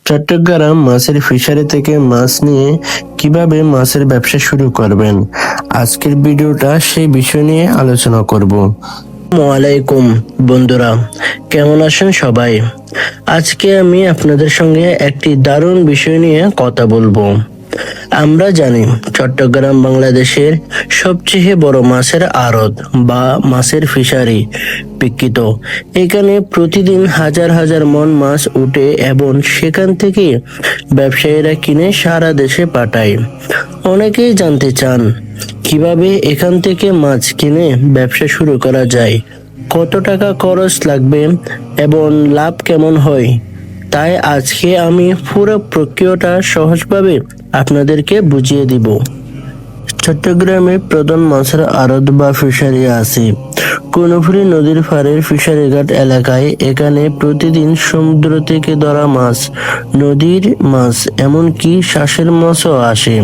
চট্টগ্রাম মাছের ফিশারি থেকে মাছ নিয়ে কিভাবে মাছের ব্যবসা শুরু করবেন, আজকের ভিডিওটা সেই বিষয় নিয়ে আলোচনা করব। আসসালামু আলাইকুম বন্ধুরা, কেমন আছেন সবাই? আজকে আমি আপনাদের সঙ্গে একটি দারুণ বিষয় নিয়ে কথা বলবো। আমরা জানি চট্টগ্রাম বাংলাদেশের সবচেয়ে বড় মাছের আড়ত বা মাছের ফিশারি বিখ্যাত। এখানে প্রতিদিন হাজার হাজার মন মাছ উঠে এবং সেখান থেকে ব্যবসায়ীরা কিনে সারা দেশে পাঠায়। অনেকেই জানতে চান কিভাবে এখান থেকে মাছ কিনে ব্যবসা শুরু করা যায়, কত টাকা খরচ লাগবে এবং লাভ কেমন হয়। তাই আজকে আমি পুরো প্রক্রিয়াটা সহজভাবে আপনাদেরকে বুঝিয়ে দিব। চট্টগ্রামে প্রধান মাছের আড়ত বা ফিশারি আছে কর্ণফুলী নদীর পাড়ের ফিশারি ঘাট এলাকায়। এখানে প্রতিদিন সমুদ্র থেকে ধরা মাছ, নদীর মাছ, এমনকি শ্বাসের মাছও আসে।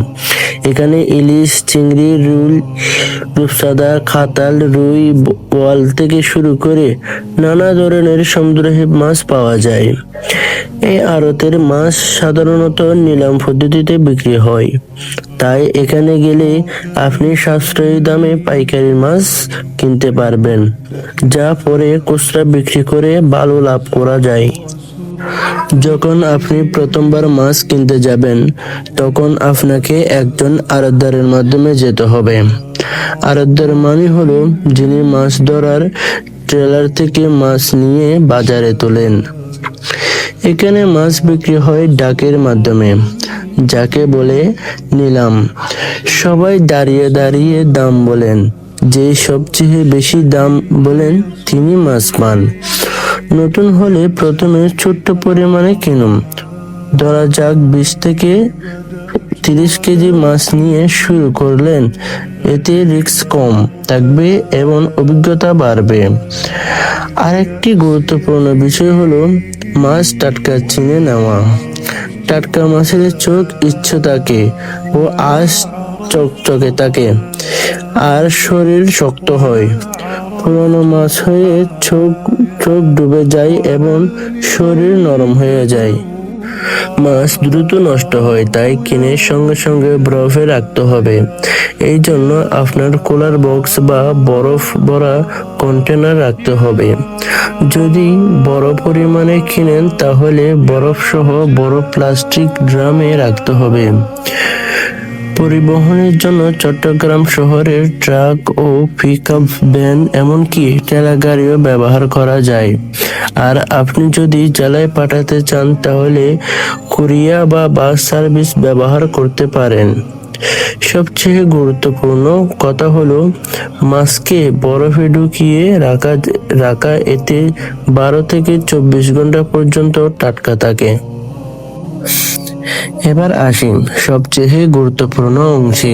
এখানে ইলিশ, চিংড়ি, রূপচাঁদা, কাতাল, রুই, বোয়াল থেকে শুরু করে নানা ধরনের সমুদ্রের মাছ পাওয়া যায়। এই আড়তের মাছ সাধারণত নিলাম পদ্ধতিতে বিক্রি হয়, তাই এখানে গেলে আপনি সাশ্রয়ী দামে পাইকারি মাছ কিনতে পারবেন, যা পরে খুচরা বিক্রি করে ভালো লাভ করা যায়। যখন আপনি প্রথমবার মাছ কিনতে যাবেন, তখন আপনাকে একজন আড়তদারের মাধ্যমে যেতে হবে। আড়তদার মানে হলো যিনি মাছ ধরার ট্রেলার থেকে মাছ নিয়ে বাজারে তোলেন। এখানে মাছ বিক্রি হয় ডাকের মাধ্যমে, যাকে বলে নিলাম। সবাই দাঁড়িয়ে দাঁড়িয়ে দাম বলেন, যে সবচেয়ে বেশি দাম বলেন তিনি মাছ পান। নতুন হলে প্রথমে ছোট্ট পরিমাণে কিনুন, ধরা যাক 20 থেকে 30 কেজি মাছ নিয়ে শুরু করলেন। এতে রিস্ক কম থাকবে এবং অভিজ্ঞতা বাড়বে। আরেকটি গুরুত্বপূর্ণ বিষয় হলো মাছ টাটকা চিনে নেওয়া। টাটকা মাছের চোখ ইচ্ছে থাকে ও আঁশ চকচকে থাকে, আর শরীর শক্ত হয়। পুরনো মাছ হয়ে চোখ ডুবে যায় এবং শরীর নরম হয়ে যায়। মাছ দ্রুত নষ্ট হয়, তাই কিনে সঙ্গে সঙ্গে বরফে রাখতে হবে। এই জন্য আপনার কুলার বক্স বা বরফ ভরা কন্টেনার রাখতে হবে। যদি বড় পরিমাণে কিনেন তাহলে বরফ সহ বড় প্লাস্টিক ড্রামে রাখতে হবে। পরিবহনের জন্য চট্টগ্রাম শহরের ট্রাক ও পিকআপ ভ্যান, এমনকি ঠেলা গাড়িও ব্যবহার করা যায়। আর আপনি যদি জেলায় পাঠাতে চান তাহলে কুরিয়া বা বাস সার্ভিস ব্যবহার করতে পারেন। সবচেয়ে গুরুত্বপূর্ণ কথা হলো মাছকে বরফে ঢুকিয়ে রাখা এতে 12 থেকে 24 ঘন্টা পর্যন্ত টাটকা থাকে। এবার আসি সবচেয়ে গুরুত্বপূর্ণ অংশে,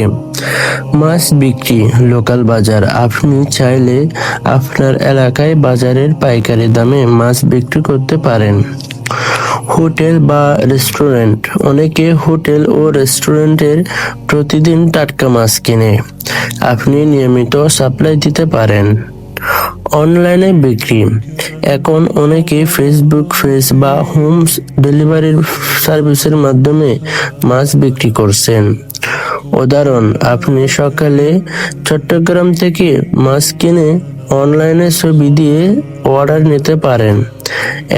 মাছ বিক্রি। লোকাল বাজার। আপনি চাইলে আপনার এলাকায় বাজারের পাইকারি দামে মাছ বিক্রি করতে পারেন। হোটেল বা রেস্টুরেন্ট। অনেকে হোটেল ও রেস্টুরেন্টের প্রতিদিন টাটকা মাছ কিনে, আপনি নিয়মিত সাপ্লাই দিতে পারেন। অনলাইনে বিক্রি। এখন অনেকে ফেসবুক পেজ বা হোম ডেলিভারি সার্ভিসের মাধ্যমে মাছ বিক্রি করছেন। উদাহরণ, আপনি সকালে চট্টগ্রাম থেকে মাছ কিনে অনলাইনে ছবি দিয়ে অর্ডার নিতে পারেন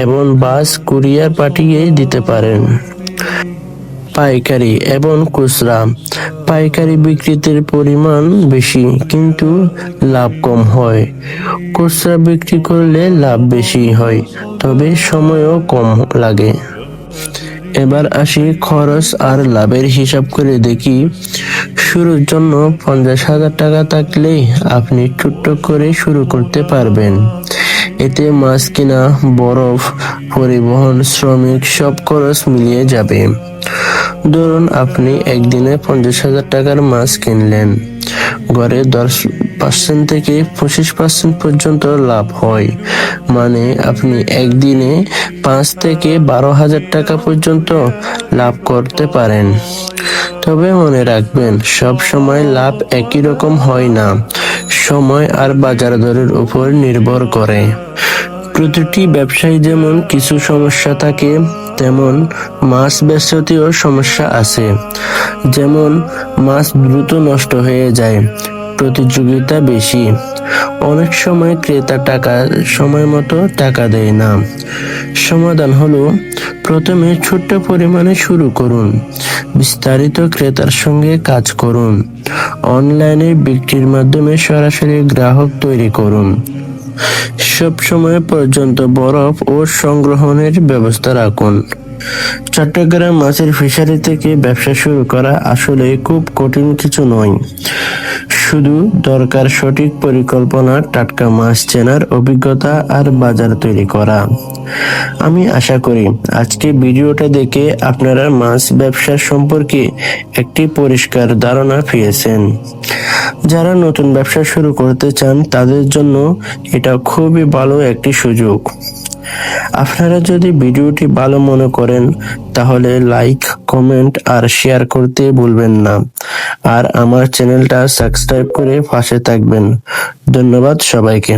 এবং বাস কুরিয়ার পাঠিয়ে দিতে পারেন। পাইকারি এবং খুচরা। পাইকারি বিক্রিতে পরিমাণ বেশি কিন্তু লাভ কম হয়। খুচরা বিক্রি করলে লাভ বেশি হয়, তবে সময়ও কম লাগে। এবার আসি খরচ আর লাভের হিসাব করে দেখি। শুরুর জন্য 50,000 টাকা থাকলেই আপনি ছোট্ট করে শুরু করতে পারবেন। এতে মাছ কিনা, বরফ, পরিবহন, শ্রমিক সব খরচ মিলিয়ে যাবে। ধরুন আপনি একদিনে 50,000 টাকার মাছ কিনলেন, গড়ে 10% থেকে 25% পর্যন্ত লাভ হয়। মানে আপনি একদিনে 5 থেকে 12,000 টাকা পর্যন্ত লাভ করতে পারেন। তবে মনে রাখবেন, সব সময় লাভ একই রকম হয় না, সময় আর বাজার দরের উপর নির্ভর করে। প্রতিটি ব্যবসায়ী যেমন কিছু সমস্যা থাকে, তেমন মাছ বেচতেও সমস্যা আছে। যেমন মাছ দ্রুত নষ্ট হয়ে যায়, প্রতিযোগিতা বেশি, অনেক সময় ক্রেতা সময় মতো টাকা দেয় না। সমাধান হলো, প্রথমে ছোট্ট পরিমাণে শুরু করুন, বিস্তারিত ক্রেতার সঙ্গে কাজ করুন, অনলাইনে বিক্রির মাধ্যমে সরাসরি গ্রাহক তৈরি করুন। সব সময় পর্যন্ত বরফ ও সংগ্রহণের ব্যবস্থা রাখুন। চট্টগ্রাম মাছের ফিশারি থেকে ব্যবসা শুরু করা আসলে খুব কঠিন কিছু নয়। শুধু দরকার সঠিক পরিকল্পনা, টাটকা মাছ চেনার অভিজ্ঞতা আর বাজার তৈরি করা। আমি আশা করি আজকে ভিডিওটা দেখে আপনারা মাছ ব্যবসা সম্পর্কে একটি পরিষ্কার ধারণা পেয়েছেন। যারা নতুন ব্যবসা শুরু করতে চান তাদের জন্য এটা খুবই ভালো একটি সুযোগ। আপনারা যদি ভিডিওটি ভালো মনে করেন তাহলে লাইক, কমেন্ট আর শেয়ার করতে ভুলবেন না। আর আমার চ্যানেলটা সাবস্ক্রাইব করে পাশে থাকবেন। ধন্যবাদ সবাইকে।